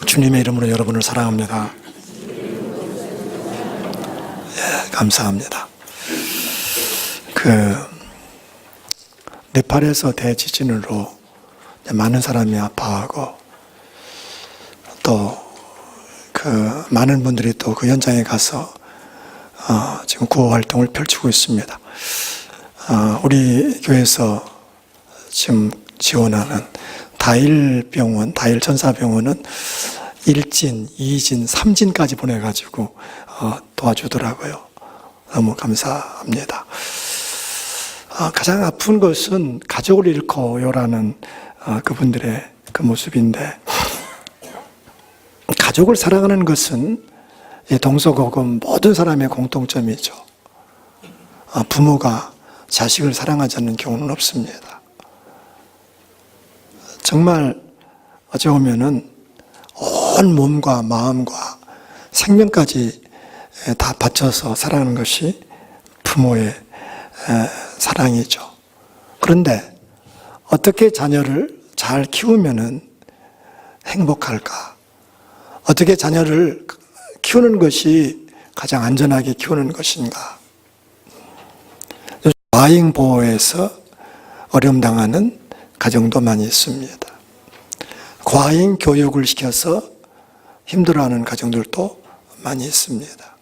주님의 이름으로 여러분을 사랑합니다. 감사합니다. 네팔에서 대지진으로 많은 사람이 아파하고 또 많은 분들이 또 그 현장에 가서 지금 구호 활동을 펼치고 있습니다. 우리 교회에서 지금 지원하는 다일병원, 다일전사병원은 1진, 2진, 3진까지 보내가지고 도와주더라고요. 너무 감사합니다. 가장 아픈 것은 가족을 잃고요라는 그분들의 그 모습인데, 가족을 사랑하는 것은 동서고금 모든 사람의 공통점이죠. 부모가 자식을 사랑하지 않는 경우는 없습니다. 정말 어찌 보면은 온 몸과 마음과 생명까지 다 바쳐서 사랑하는 것이 부모의 사랑이죠. 그런데 어떻게 자녀를 잘 키우면은 행복할까? 어떻게 자녀를 키우는 것이 가장 안전하게 키우는 것인가? 과잉 보호에서 어려움 당하는 가정도 많이 있습니다. 과잉 교육을 시켜서 힘들어하는 가정들도 많이 있습니다.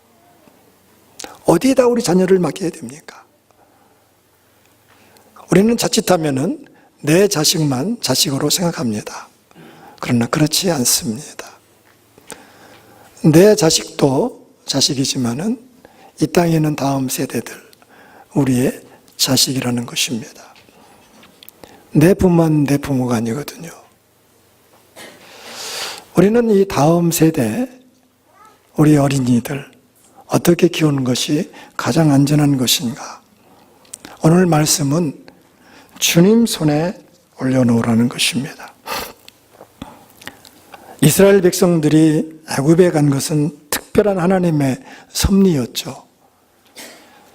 어디에다 우리 자녀를 맡겨야 됩니까? 우리는 자칫하면은 내 자식만 자식으로 생각합니다. 그러나 그렇지 않습니다. 내 자식도 자식이지만은 이 땅에 있는 다음 세대들, 우리의 자식이라는 것입니다. 내 부모만 내 부모가 아니거든요. 우리는 이 다음 세대, 우리 어린이들 어떻게 키우는 것이 가장 안전한 것인가? 오늘 말씀은 주님 손에 올려놓으라는 것입니다. 이스라엘 백성들이 애굽에 간 것은 특별한 하나님의 섭리였죠.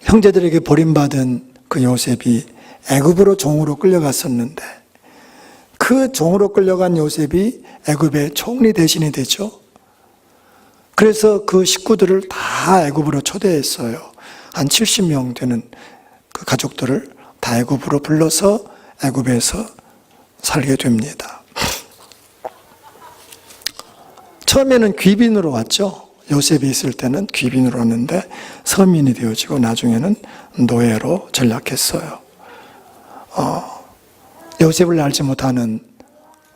형제들에게 버림받은 그 요셉이 애굽으로 종으로 끌려갔었는데, 그 종으로 끌려간 요셉이 애굽의 총리 대신이 되죠. 그래서 그 식구들을 다 애굽으로 초대했어요. 한 70명 되는 그 가족들을 다 애굽으로 불러서 애굽에서 살게 됩니다. 처음에는 귀빈으로 왔죠. 요셉이 있을 때는 귀빈으로 왔는데 서민이 되어지고 나중에는 노예로 전락했어요. 요셉을 알지 못하는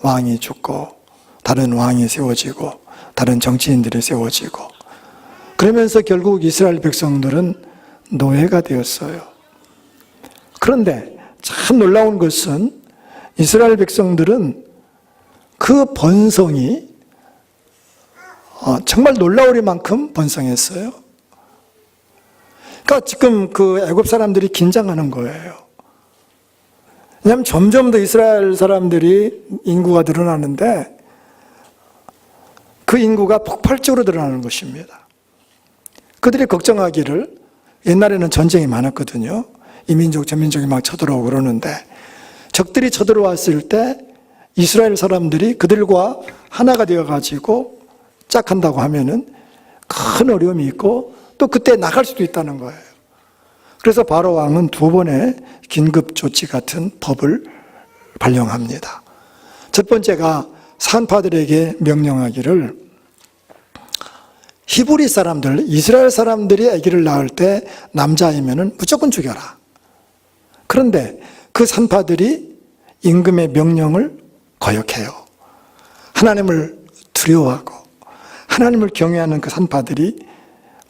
왕이 죽고 다른 왕이 세워지고 다른 정치인들이 세워지고, 그러면서 결국 이스라엘 백성들은 노예가 되었어요. 그런데 참 놀라운 것은 이스라엘 백성들은 그 번성이 정말 놀라우리만큼 번성했어요. 그러니까 지금 그 애굽 사람들이 긴장하는 거예요. 왜냐하면 점점 더 이스라엘 사람들이 인구가 늘어나는데 그 인구가 폭발적으로 늘어나는 것입니다. 그들이 걱정하기를, 옛날에는 전쟁이 많았거든요. 이 민족 저 민족이 막 쳐들어오고 그러는데, 적들이 쳐들어왔을 때 이스라엘 사람들이 그들과 하나가 되어가지고 짝한다고 하면은 큰 어려움이 있고 또 그때 나갈 수도 있다는 거예요. 그래서 바로 왕은 2번의 긴급 조치 같은 법을 발령합니다. 첫 번째가 산파들에게 명령하기를, 히브리 사람들, 이스라엘 사람들이 아기를 낳을 때 남자이면은 무조건 죽여라. 그런데 그 산파들이 임금의 명령을 거역해요. 하나님을 두려워하고 하나님을 경외하는 그 산파들이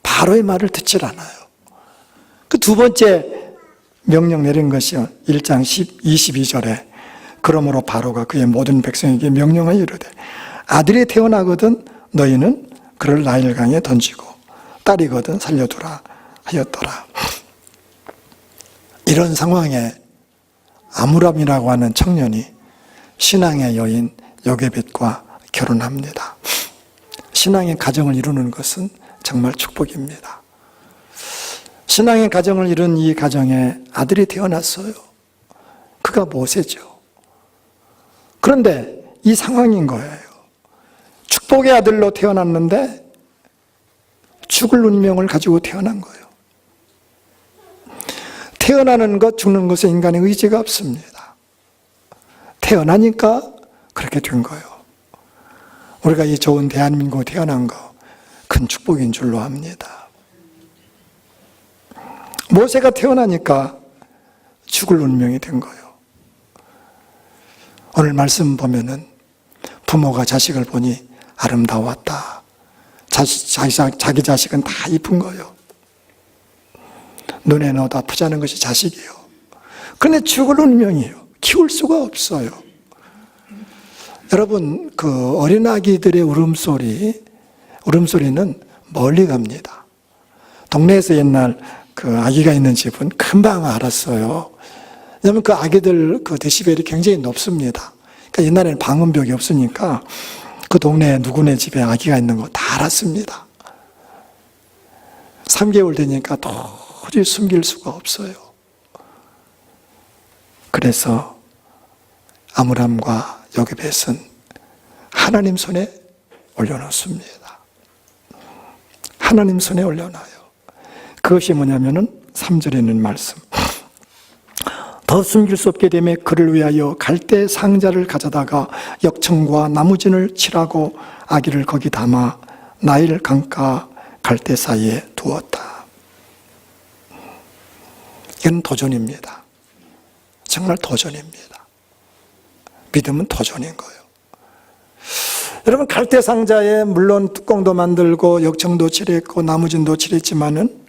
바로의 말을 듣질 않아요. 그 2번째 명령 내린 것이 1장 22절에 그러므로 바로가 그의 모든 백성에게 명령하여 이르되 아들이 태어나거든 너희는 그를 나일강에 던지고 딸이거든 살려두라 하였더라. 이런 상황에 아므람이라고 하는 청년이 신앙의 여인 요게벳과 결혼합니다. 신앙의 가정을 이루는 것은 정말 축복입니다. 신앙의 가정을 이룬 이 가정에 아들이 태어났어요. 그가 모세죠. 그런데 이 상황인 거예요. 축복의 아들로 태어났는데 죽을 운명을 가지고 태어난 거예요. 태어나는 것, 죽는 것에 인간의 의지가 없습니다. 태어나니까 그렇게 된 거예요. 우리가 이 좋은 대한민국에 태어난 거 큰 축복인 줄로 압니다. 모세가 태어나니까 죽을 운명이 된 거예요. 오늘 말씀 보면은 부모가 자식을 보니 아름다웠다. 자기 자식은 다 이쁜 거예요. 눈에 넣어도 아프지 않은 것이 자식이에요. 그런데 죽을 운명이에요. 키울 수가 없어요. 여러분, 그 어린아기들의 울음소리는 멀리 갑니다. 동네에서 옛날 그 아기가 있는 집은 금방 알았어요. 왜냐하면 그 아기들 그 데시벨이 굉장히 높습니다. 그러니까 옛날에는 방음벽이 없으니까 그 동네에 누구네 집에 아기가 있는 거 다 알았습니다. 3개월 되니까 도저히 숨길 수가 없어요. 그래서 아므람과 요게벳은 하나님 손에 올려놓습니다. 하나님 손에 올려놔요. 그것이 뭐냐면은 3절에 있는 말씀. 더 숨길 수 없게 되매 그를 위하여 갈대 상자를 가져다가 역청과 나무진을 칠하고 아기를 거기 담아 나일 강가 갈대 사이에 두었다. 이건 도전입니다. 정말 도전입니다. 믿음은 도전인 거예요. 여러분, 갈대 상자에 물론 뚜껑도 만들고 역청도 칠했고 나무진도 칠했지만은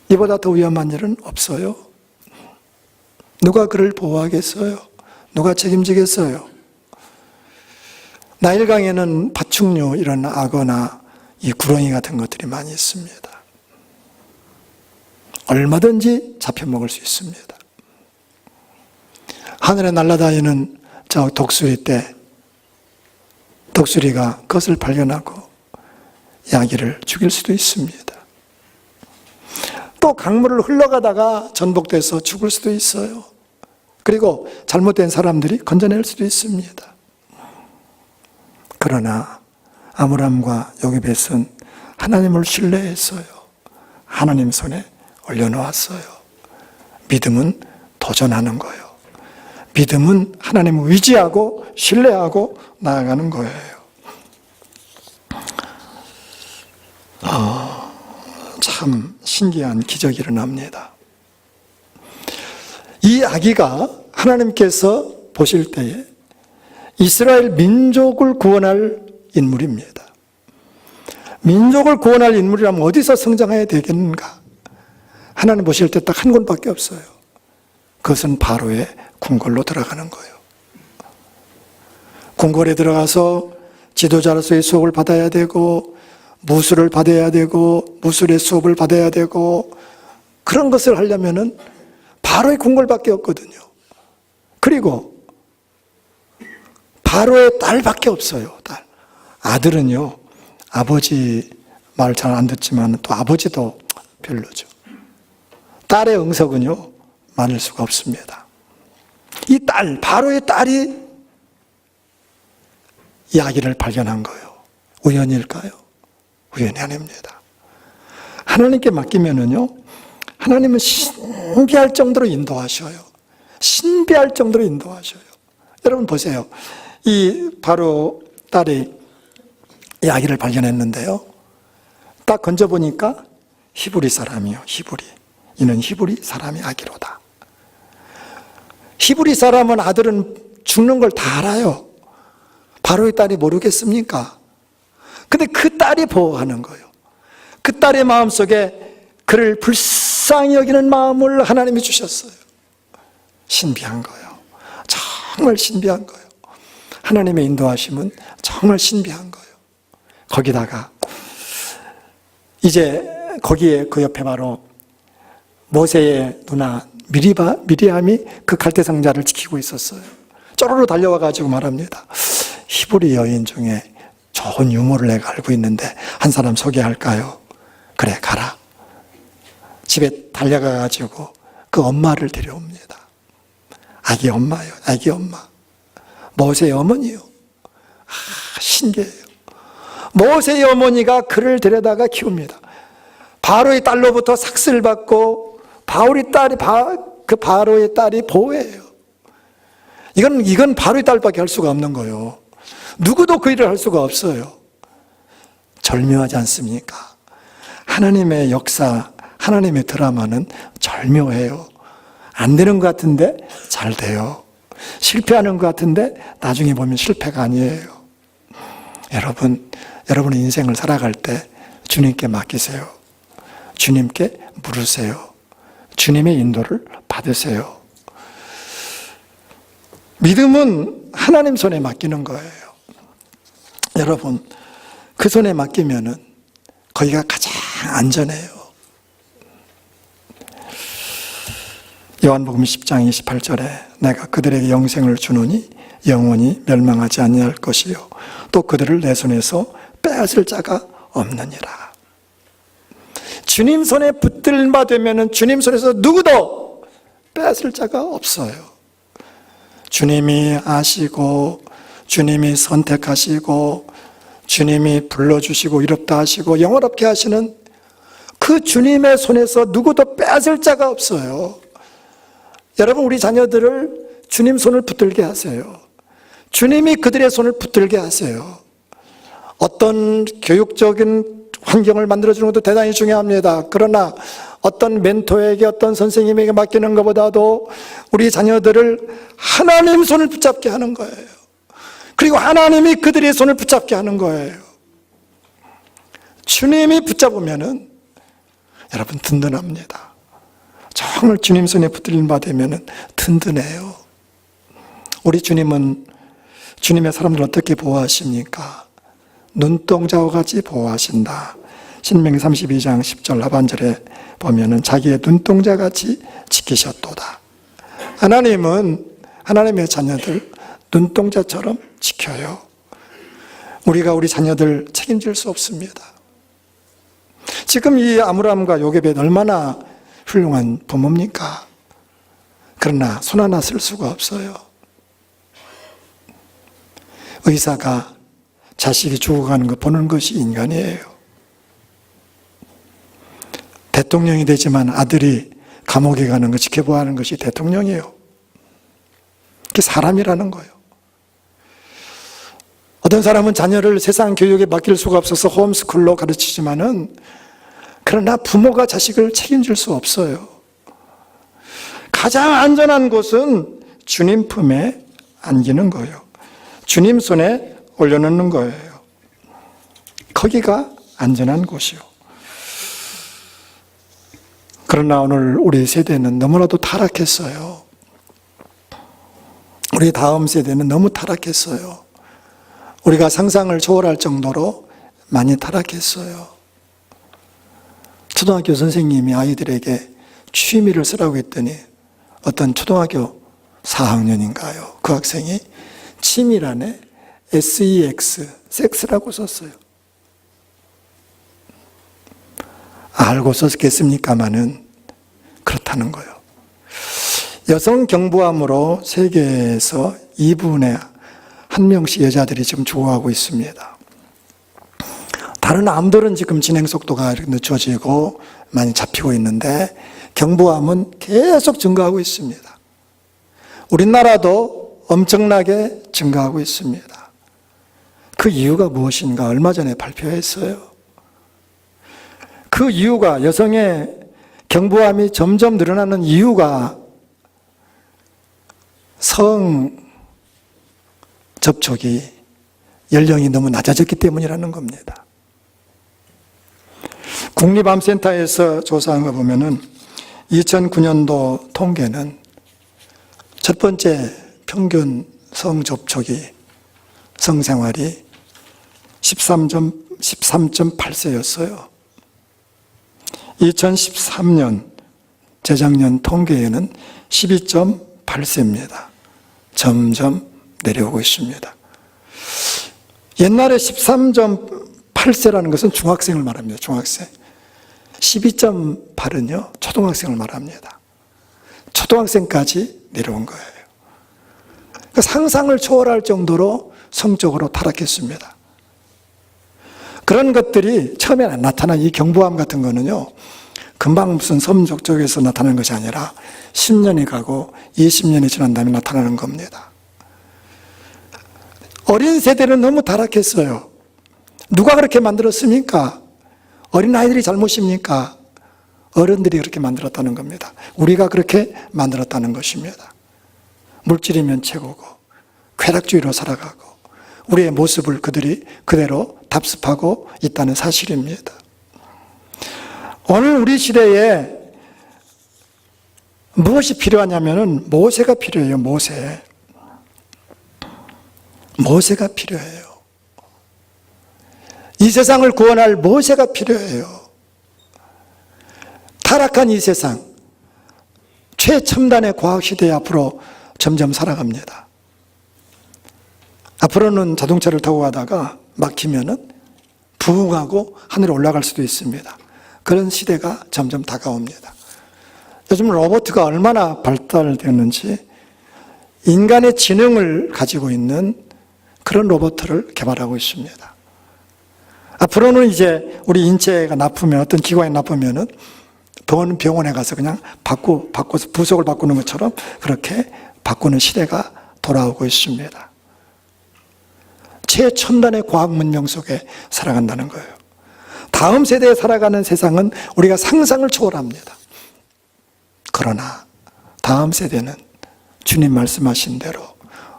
이보다 더 위험한 일은 없어요. 누가 그를 보호하겠어요? 누가 책임지겠어요? 나일강에는 파충류, 이런 악어나 이 구렁이 같은 것들이 많이 있습니다. 얼마든지 잡혀먹을 수 있습니다. 하늘에 날아다니는 저 독수리 때 독수리가 그것을 발견하고 아기를 죽일 수도 있습니다. 또 강물을 흘러가다가 전복돼서 죽을 수도 있어요. 그리고 잘못된 사람들이 건져낼 수도 있습니다. 그러나 아므람과 요게벳은 하나님을 신뢰했어요. 하나님 손에 올려놓았어요. 믿음은 도전하는 거예요. 믿음은 하나님을 의지하고 신뢰하고 나아가는 거예요. 참 신기한 기적이 일어납니다. 이 아기가 하나님께서 보실 때에 이스라엘 민족을 구원할 인물입니다. 민족을 구원할 인물이라면 어디서 성장해야 되겠는가? 하나님 보실 때 딱 한 곳밖에 없어요. 그것은 바로의 궁궐로 들어가는 거예요. 궁궐에 들어가서 지도자로서의 수업을 받아야 되고 무술을 받아야 되고 무술의 수업을 받아야 되고 그런 것을 하려면은 바로의 궁궐밖에 없거든요. 그리고 바로의 딸밖에 없어요. 딸. 아들은요, 아버지 말 잘 안 듣지만 또 아버지도 별로죠. 딸의 응석은요, 많을 수가 없습니다. 이 딸, 바로의 딸이 이 아기를 발견한 거예요. 우연일까요? 우연이 아닙니다. 하나님께 맡기면은요, 하나님은 신비할 정도로 인도하셔요. 신비할 정도로 인도하셔요. 여러분 보세요. 이 바로 딸이 이 아기를 발견했는데요. 딱 건져보니까 히브리 사람이요. 히브리. 이는 히브리 사람이 아기로다. 히브리 사람은 아들은 죽는 걸 다 알아요. 바로의 딸이 모르겠습니까? 근데 그 딸이 보호하는 거예요. 그 딸의 마음속에 그를 불쌍히 여기는 마음을 하나님이 주셨어요. 신비한 거예요. 정말 신비한 거예요. 하나님의 인도하심은 정말 신비한 거예요. 거기다가 이제 거기에 그 옆에 바로 모세의 누나 미리암이 그 갈대상자를 지키고 있었어요. 쪼르르 달려와 가지고 말합니다. 히브리 여인 중에 좋은 유모를 내가 알고 있는데 한 사람 소개할까요? 그래, 가라. 집에 달려가 가지고 그 엄마를 데려옵니다. 아기 엄마요. 아기 엄마. 모세의 어머니요. 신기해요. 모세의 어머니가 그를 데려다가 키웁니다. 바로의 딸로부터 삭슬 받고 그 바로의 딸이 보호해요. 이건 바로의 딸밖에 할 수가 없는 거예요. 누구도 그 일을 할 수가 없어요. 절묘하지 않습니까? 하나님의 역사, 하나님의 드라마는 절묘해요. 안 되는 것 같은데 잘 돼요. 실패하는 것 같은데 나중에 보면 실패가 아니에요. 여러분의 인생을 살아갈 때 주님께 맡기세요. 주님께 물으세요. 주님의 인도를 받으세요. 믿음은 하나님 손에 맡기는 거예요. 여러분, 그 손에 맡기면은 거기가 가장 안전해요. 요한복음 10장 28절에 내가 그들에게 영생을 주노니 영원히 멸망하지 아니할 것이요 또 그들을 내 손에서 빼앗을 자가 없느니라. 주님 손에 붙들 바 되면은 주님 손에서 누구도 빼앗을 자가 없어요. 주님이 아시고 주님이 선택하시고 주님이 불러주시고 이롭다 하시고 영원롭게 하시는 그 주님의 손에서 누구도 빼앗을 자가 없어요. 여러분, 우리 자녀들을 주님 손을 붙들게 하세요. 주님이 그들의 손을 붙들게 하세요. 어떤 교육적인 환경을 만들어주는 것도 대단히 중요합니다. 그러나 어떤 멘토에게 어떤 선생님에게 맡기는 것보다도 우리 자녀들을 하나님 손을 붙잡게 하는 거예요. 그리고 하나님이 그들의 손을 붙잡게 하는 거예요. 주님이 붙잡으면은 여러분 든든합니다. 정말 주님 손에 붙들림 받으면 든든해요. 우리 주님은 주님의 사람들 어떻게 보호하십니까? 눈동자와 같이 보호하신다. 신명기 32장 10절 하반절에 보면은 자기의 눈동자 같이 지키셨도다. 하나님은 하나님의 자녀들 눈동자처럼 지켜요. 우리가 우리 자녀들 책임질 수 없습니다. 지금 이 아므람과 요게벳 얼마나 훌륭한 부모입니까? 그러나 손 하나 쓸 수가 없어요. 의사가 자식이 죽어가는 거 보는 것이 인간이에요. 대통령이 되지만 아들이 감옥에 가는 거 지켜봐야 하는 것이 대통령이에요. 그게 사람이라는 거예요. 어떤 사람은 자녀를 세상 교육에 맡길 수가 없어서 홈스쿨로 가르치지만은 그러나 부모가 자식을 책임질 수 없어요. 가장 안전한 곳은 주님 품에 안기는 거예요. 주님 손에 올려놓는 거예요. 거기가 안전한 곳이요. 그러나 오늘 우리 세대는 너무나도 타락했어요. 우리 다음 세대는 너무 타락했어요. 우리가 상상을 초월할 정도로 많이 타락했어요. 초등학교 선생님이 아이들에게 취미를 쓰라고 했더니 어떤 초등학교 4학년인가요? 그 학생이 취미란에 SEX, 섹스라고 썼어요. 알고 썼겠습니까마는 그렇다는 거예요. 여성 경부암으로 세계에서 2분의 1명씩 여자들이 지금 죽어가고 있습니다. 다른 암들은 지금 진행 속도가 늦춰지고 많이 잡히고 있는데 경부암은 계속 증가하고 있습니다. 우리나라도 엄청나게 증가하고 있습니다. 그 이유가 무엇인가 얼마 전에 발표했어요. 그 이유가 여성의 경부암이 점점 늘어나는 이유가 성 접촉이 연령이 너무 낮아졌기 때문이라는 겁니다. 국립암센터에서 조사한 거 보면은 2009년도 통계는 첫 번째 평균 성접촉이 성생활이 13.8세였어요. 2013년 재작년 통계에는 12.8세입니다. 점점 내려오고 있습니다. 옛날에 13.8세라는 것은 중학생을 말합니다. 중학생. 12.8은요 초등학생을 말합니다. 초등학생까지 내려온 거예요. 그러니까 상상을 초월할 정도로 성적으로 타락했습니다. 그런 것들이 처음에 나타난 이 경부암 같은 거는요, 금방 무슨 섬적 쪽에서 나타나는 것이 아니라 10년이 가고 20년이 지난 다음에 나타나는 겁니다. 어린 세대는 너무 타락했어요. 누가 그렇게 만들었습니까? 어린아이들이 잘못입니까? 어른들이 그렇게 만들었다는 겁니다. 우리가 그렇게 만들었다는 것입니다. 물질이면 최고고 쾌락주의로 살아가고 우리의 모습을 그들이 그대로 답습하고 있다는 사실입니다. 오늘 우리 시대에 무엇이 필요하냐면은 모세가 필요해요. 모세가 필요해요. 이 세상을 구원할 모세가 필요해요. 타락한 이 세상, 최첨단의 과학시대 앞으로 점점 살아갑니다. 앞으로는 자동차를 타고 가다가 막히면은 부흥하고 하늘에 올라갈 수도 있습니다. 그런 시대가 점점 다가옵니다. 요즘 로봇가 얼마나 발달되었는지 인간의 지능을 가지고 있는 그런 로봇을 개발하고 있습니다. 앞으로는 이제 우리 인체가 나쁘면, 어떤 기관이 나쁘면은 병원에 가서 그냥 바꿔서 부속을 바꾸는 것처럼 그렇게 바꾸는 시대가 돌아오고 있습니다. 최첨단의 과학 문명 속에 살아간다는 거예요. 다음 세대에 살아가는 세상은 우리가 상상을 초월합니다. 그러나 다음 세대는 주님 말씀하신 대로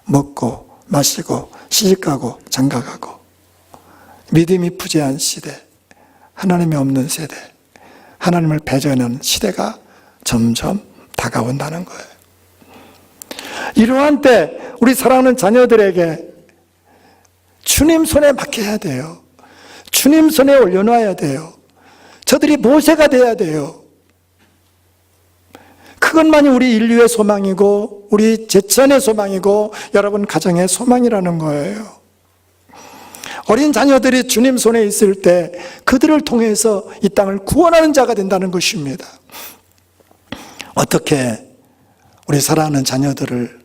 먹고 마시고 시집가고 장가가고 믿음이 부재한 시대, 하나님이 없는 세대, 하나님을 배제하는 시대가 점점 다가온다는 거예요. 이러한 때 우리 사랑하는 자녀들에게 주님 손에 맡겨야 돼요. 주님 손에 올려놔야 돼요. 저들이 모세가 돼야 돼요. 그것만이 우리 인류의 소망이고 우리 제천의 소망이고 여러분 가정의 소망이라는 거예요. 어린 자녀들이 주님 손에 있을 때 그들을 통해서 이 땅을 구원하는 자가 된다는 것입니다. 어떻게 우리 사랑하는 자녀들을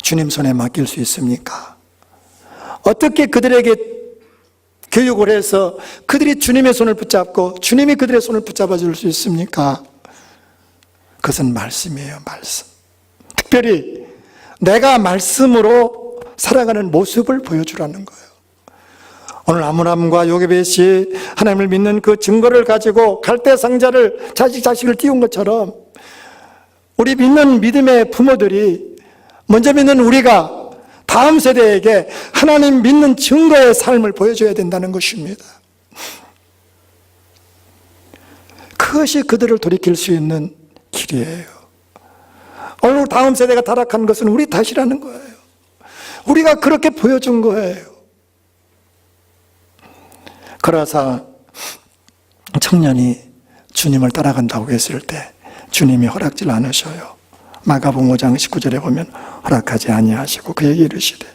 주님 손에 맡길 수 있습니까? 어떻게 그들에게 교육을 해서 그들이 주님의 손을 붙잡고 주님이 그들의 손을 붙잡아 줄 수 있습니까? 그것은 말씀이에요, 말씀. 특별히 내가 말씀으로 살아가는 모습을 보여주라는 거예요. 오늘 아므람과 요게벳이 하나님을 믿는 그 증거를 가지고 갈대 상자를 자식을 띄운 것처럼 우리 믿는 믿음의 부모들이 먼저 믿는 우리가 다음 세대에게 하나님 믿는 증거의 삶을 보여줘야 된다는 것입니다. 그것이 그들을 돌이킬 수 있는 길이에요. 오늘 다음 세대가 타락한 것은 우리 탓이라는 거예요. 우리가 그렇게 보여준 거예요. 그래서 청년이 주님을 따라간다고 했을 때 주님이 허락질 않으셔요. 마가복음 5장 19절에 보면 허락하지 아니하시고 그에게 이르시되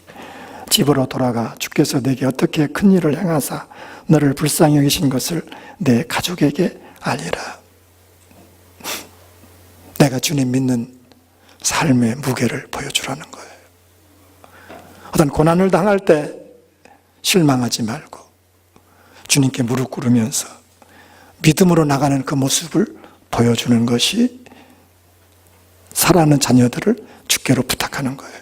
집으로 돌아가 주께서 내게 어떻게 큰 일을 행하사 너를 불쌍히 여기신 것을 내 가족에게 알리라. 내가 주님 믿는 삶의 무게를 보여주라는 거예요. 어떤 고난을 당할 때 실망하지 말고 주님께 무릎 꿇으면서 믿음으로 나가는 그 모습을 보여주는 것이 사랑하는 자녀들을 주께로 부탁하는 거예요.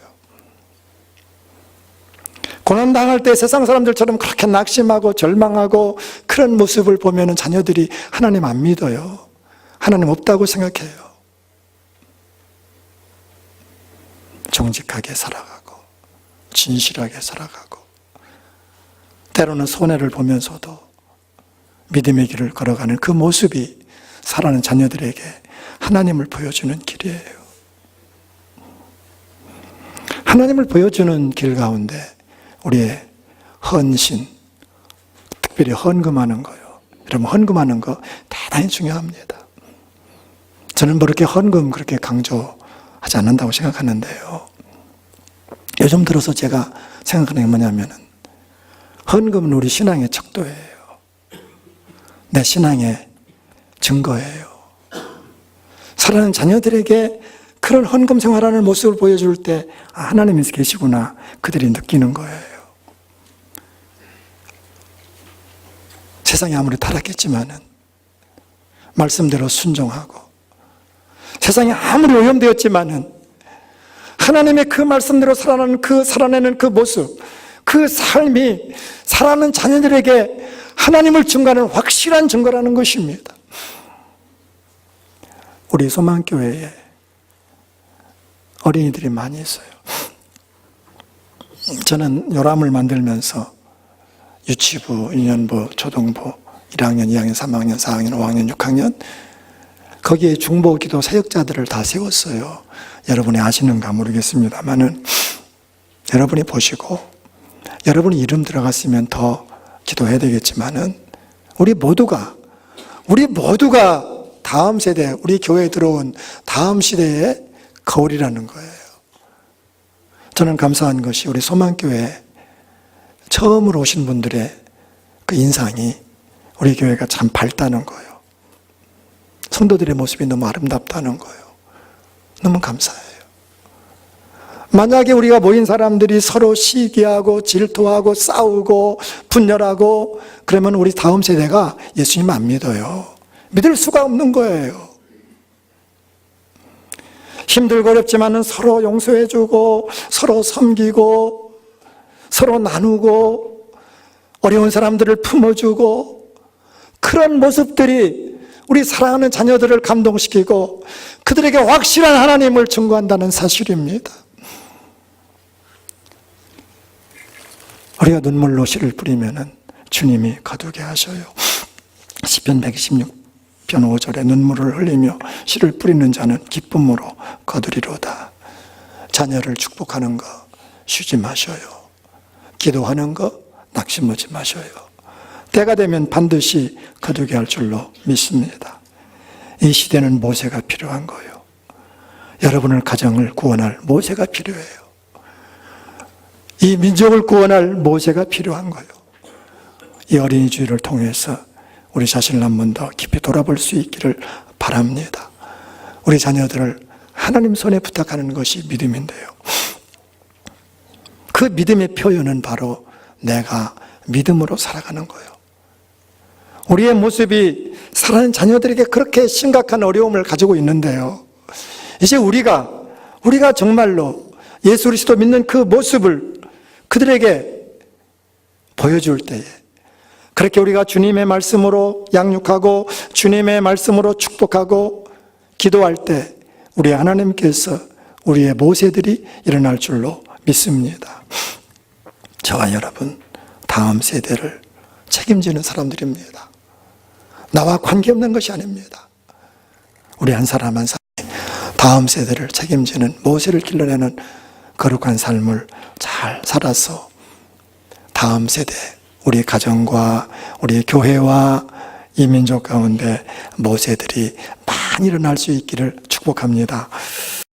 고난당할 때 세상 사람들처럼 그렇게 낙심하고 절망하고 그런 모습을 보면 자녀들이 하나님 안 믿어요. 하나님 없다고 생각해요. 정직하게 살아가고 진실하게 살아가고 때로는 손해를 보면서도 믿음의 길을 걸어가는 그 모습이 사랑하는 자녀들에게 하나님을 보여주는 길이에요. 하나님을 보여주는 길 가운데 우리의 헌신, 특별히 헌금하는 거요. 여러분 헌금하는 거 대단히 중요합니다. 저는 뭐 그렇게 헌금 그렇게 강조하지 않는다고 생각하는데요. 요즘 들어서 제가 생각하는 게 뭐냐면은 헌금은 우리 신앙의 척도예요. 내 신앙의 증거예요. 사랑하는 자녀들에게 그 그런 헌금 생활하는 모습을 보여줄 때 하나님이 계시구나 그들이 느끼는 거예요. 세상이 아무리 타락했지만은 말씀대로 순종하고 세상이 아무리 오염되었지만은 하나님의 그 말씀대로 살아내는 그 모습, 그 삶이 살아가는 자녀들에게 하나님을 증거하는 확실한 증거라는 것입니다. 우리 소망교회에 어린이들이 많이 있어요. 저는 요람을 만들면서 유치부, 유년부, 초등부 1학년, 2학년, 3학년, 4학년, 5학년, 6학년 거기에 중보 기도 사역자들을 다 세웠어요. 여러분이 아시는가 모르겠습니다만은 여러분이 보시고 여러분이 이름 들어갔으면 더 기도해야 되겠지만은 우리 모두가 다음 세대, 우리 교회에 들어온 다음 시대의 거울이라는 거예요. 저는 감사한 것이 우리 소망교회에 처음으로 오신 분들의 그 인상이 우리 교회가 참 밝다는 거예요. 성도들의 모습이 너무 아름답다는 거예요. 너무 감사해요. 만약에 우리가 모인 사람들이 서로 시기하고 질투하고 싸우고 분열하고 그러면 우리 다음 세대가 예수님 안 믿어요. 믿을 수가 없는 거예요. 힘들고 어렵지만은 서로 용서해주고 서로 섬기고 서로 나누고 어려운 사람들을 품어주고 그런 모습들이 우리 사랑하는 자녀들을 감동시키고 그들에게 확실한 하나님을 증거한다는 사실입니다. 우리가 눈물로 씨를 뿌리면은 주님이 거두게 하셔요. 시편 126편 5절에 눈물을 흘리며 씨를 뿌리는 자는 기쁨으로 거두리로다. 자녀를 축복하는 거 쉬지 마셔요. 기도하는 거 낙심하지 마셔요. 때가 되면 반드시 거두게 할 줄로 믿습니다. 이 시대는 모세가 필요한 거예요. 여러분의 가정을 구원할 모세가 필요해요. 이 민족을 구원할 모세가 필요한 거예요. 이 어린이 주일을 통해서 우리 자신을 한 번 더 깊이 돌아볼 수 있기를 바랍니다. 우리 자녀들을 하나님 손에 부탁하는 것이 믿음인데요. 그 믿음의 표현은 바로 내가 믿음으로 살아가는 거예요. 우리의 모습이 사랑하는 자녀들에게 그렇게 심각한 어려움을 가지고 있는데요. 이제 우리가 정말로 예수 그리스도 믿는 그 모습을 그들에게 보여줄 때에 그렇게 우리가 주님의 말씀으로 양육하고 주님의 말씀으로 축복하고 기도할 때 우리 하나님께서 우리의 모세들이 일어날 줄로 믿습니다. 저와 여러분 다음 세대를 책임지는 사람들입니다. 나와 관계없는 것이 아닙니다. 우리 한 사람 한 사람이 다음 세대를 책임지는 모세를 길러내는 거룩한 삶을 잘 살아서 다음 세대 우리 가정과 우리 교회와 이 민족 가운데 모세들이 많이 일어날 수 있기를 축복합니다.